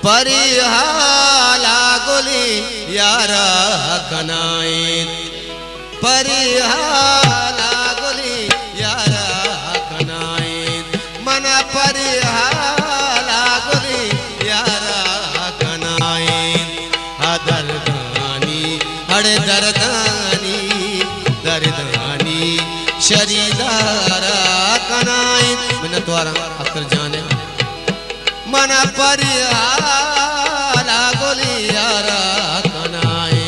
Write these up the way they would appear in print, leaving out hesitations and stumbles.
परिहाला गोली यारा कनाई परिहाला गोली यारा कनाई मन परिहाला गोली यारा कनाई दरदानी हड़े दरदानी दरदानी शरीदारा कनाई मैंने द्वारा अक्कर जाने मन परिहाला गोली यारा कनाई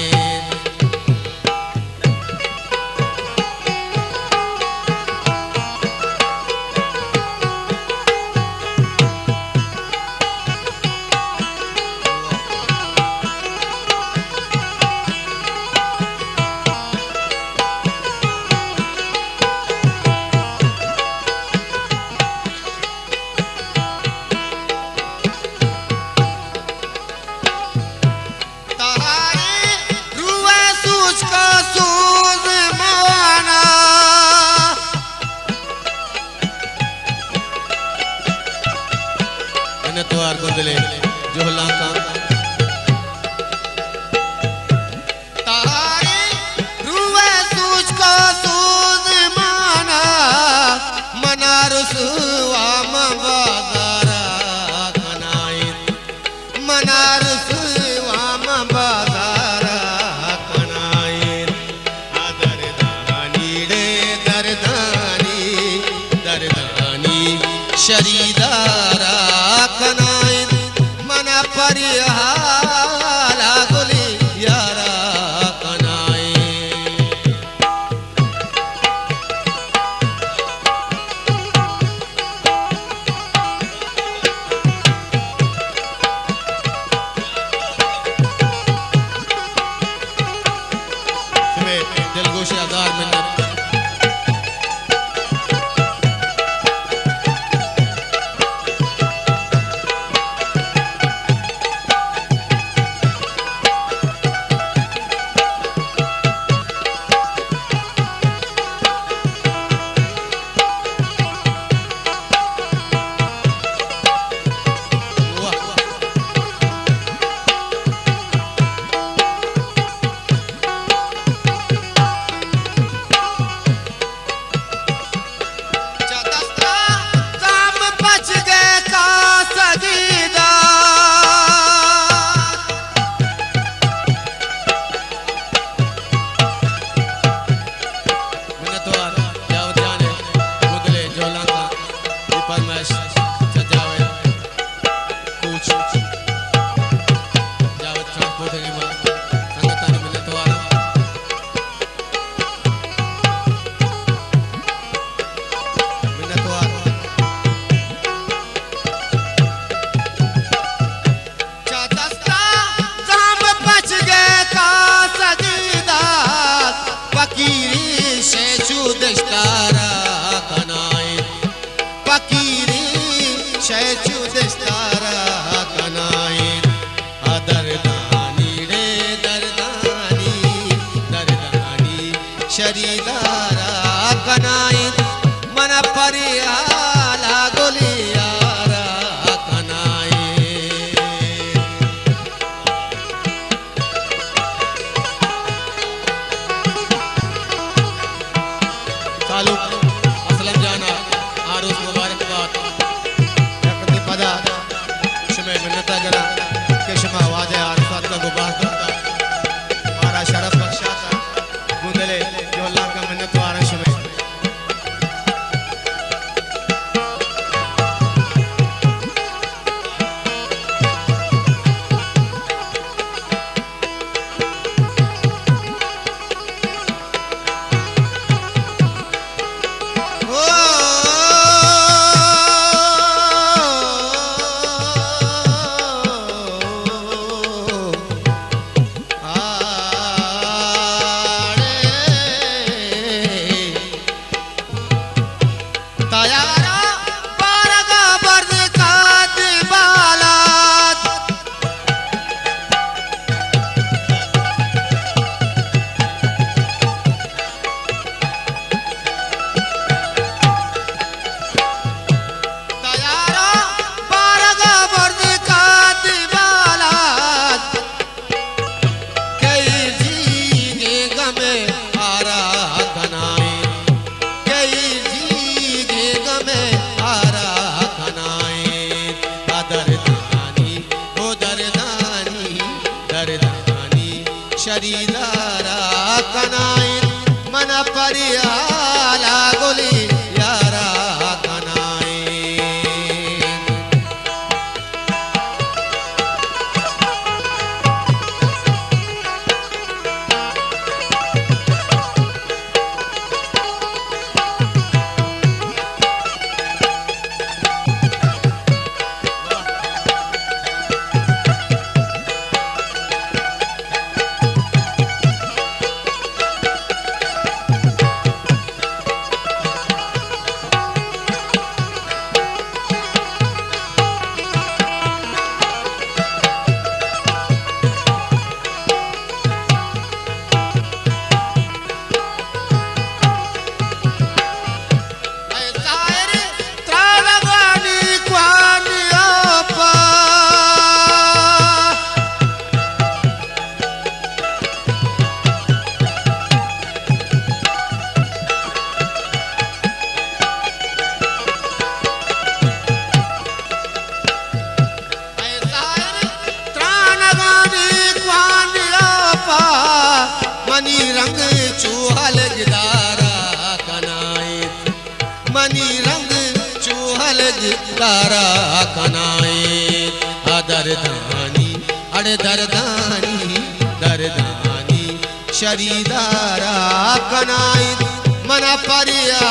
त्योहार गोंदले जोहला का तारे रुए सूझ को सूझ माना मना रुसवा बाजारा कनाई मना रुसवा बाजारा कनाई दरदानी रे दरदानी दरदानी शरीदारा कनाई मन परिहाला गोली यारा कनाई दिलगोशी आधार मिन्नत शरीदारा कनाई मन परिहाला गोली यारा कनाई तालुक असलम जाना आरुस मुबारकबाद रखते पदा शमे मिन्नता जरा के शमा वाजे आरफात का गुबार करता हमारा शरफ बख्शाता गुंदले जो अल्लाह का मिन्नत वारा शमे परियाला गोली यारा कनाए मनी रंग चूहल गिदारा कनाए मनी रंग चूहल गिदारा कनाए दरदानी अड़े दरदानी दरदानी शरीदारा कनाए मन परिया